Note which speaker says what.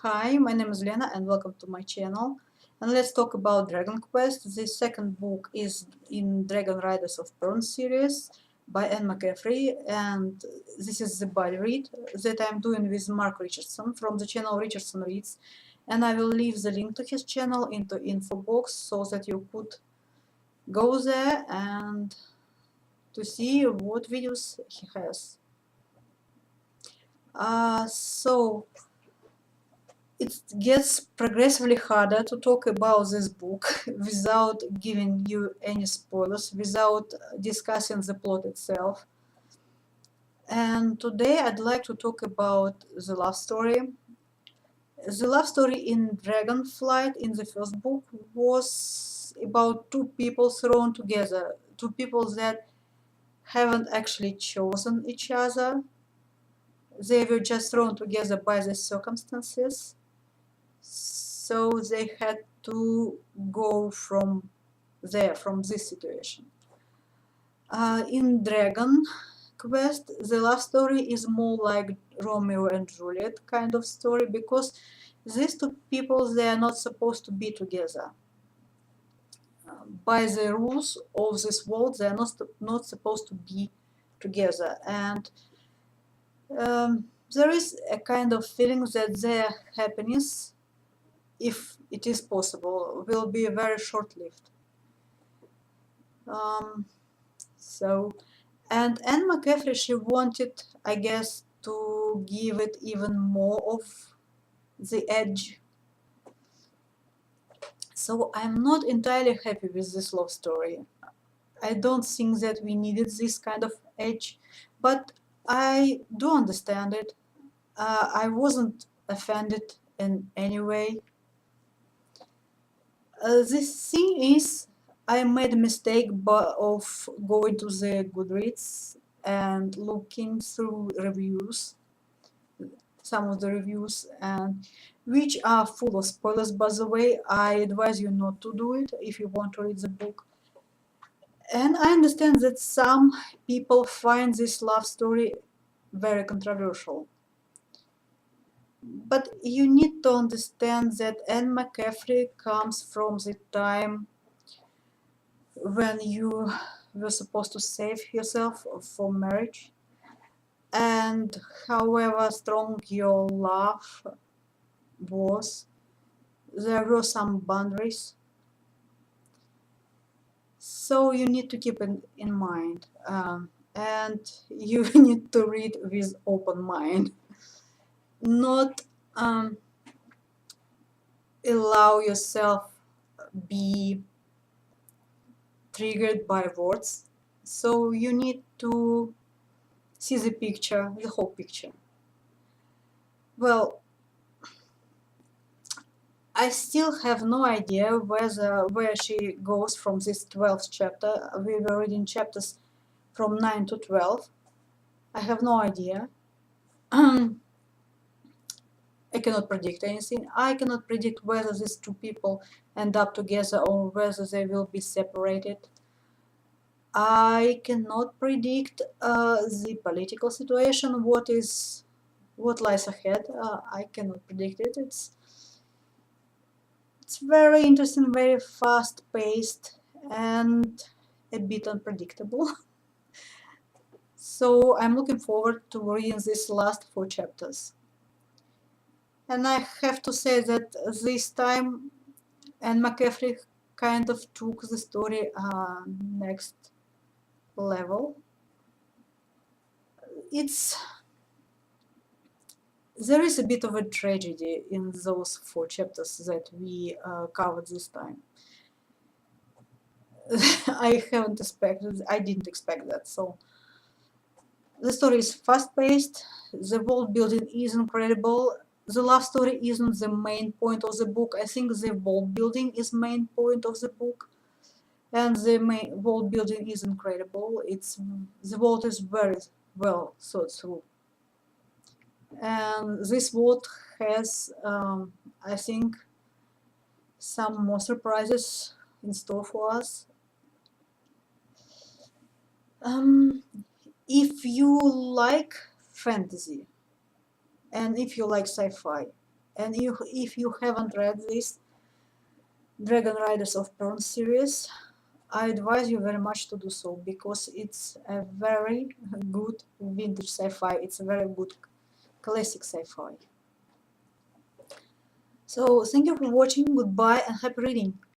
Speaker 1: Hi, my name is Lena and welcome to my channel. And let's talk about Dragonquest. The second book is in Dragonriders of Pern series by McCaffrey, and this is the body read that I'm doing with Mark Richardson from the channel Richardson Reads. And I will leave the link to his channel into info box so that you could go there and to see what videos he has. So it gets progressively harder to talk about this book without giving you any spoilers, without discussing the plot itself. And today I'd like to talk about the love story. The love story in Dragonflight in the first book was about two people thrown together, two people that haven't actually chosen each other. They were just thrown together by the circumstances. So they had to go from there, from this situation. In Dragon Quest, the love story is more like Romeo and Juliet kind of story because these two people, they are not supposed to be together. By the rules of this world, they are not supposed to be together. And there is a kind of feeling that their happiness, if it is possible, will be very short-lived. And Anne McCaffrey, she wanted, I guess, to give it even more of the edge. So I'm not entirely happy with this love story. I don't think that we needed this kind of edge, but I do understand it. I wasn't offended in any way. This thing is, I made a mistake of going to the Goodreads and looking through reviews, some of the reviews, and which are full of spoilers, by the way. I advise you not to do it if you want to read the book. And I understand that some people find this love story very controversial. But you need to understand that Anne McCaffrey comes from the time when you were supposed to save yourself for marriage, and however strong your love was, there were some boundaries. So you need to keep it in mind, and you need to read with open mind, not allow yourself be triggered by words. So you need to see the picture, the whole picture. Well, I still have no idea where she goes from this 12th chapter. We were reading chapters from 9 to 12. I have no idea. I cannot predict anything. I cannot predict whether these two people end up together or whether they will be separated. I cannot predict the political situation, what lies ahead. I cannot predict it. It's very interesting, very fast-paced, and a bit unpredictable. So I'm looking forward to reading these last 4 chapters. And I have to say that this time Anne McCaffrey kind of took the story next level. There is a bit of a tragedy in those 4 chapters that we covered this time. I didn't expect that. So the story is fast-paced, the world building is incredible. The love story isn't the main point of the book. I think the world building is main point of the book, and the main world building is incredible. The world is very well thought through, and this world has, I think, some more surprises in store for us. If you like fantasy and if you like sci-fi, And if you haven't read this Dragonriders of Pern series, I advise you very much to do so, because it's a very good vintage sci-fi. It's a very good classic sci-fi. So thank you for watching. Goodbye and happy reading.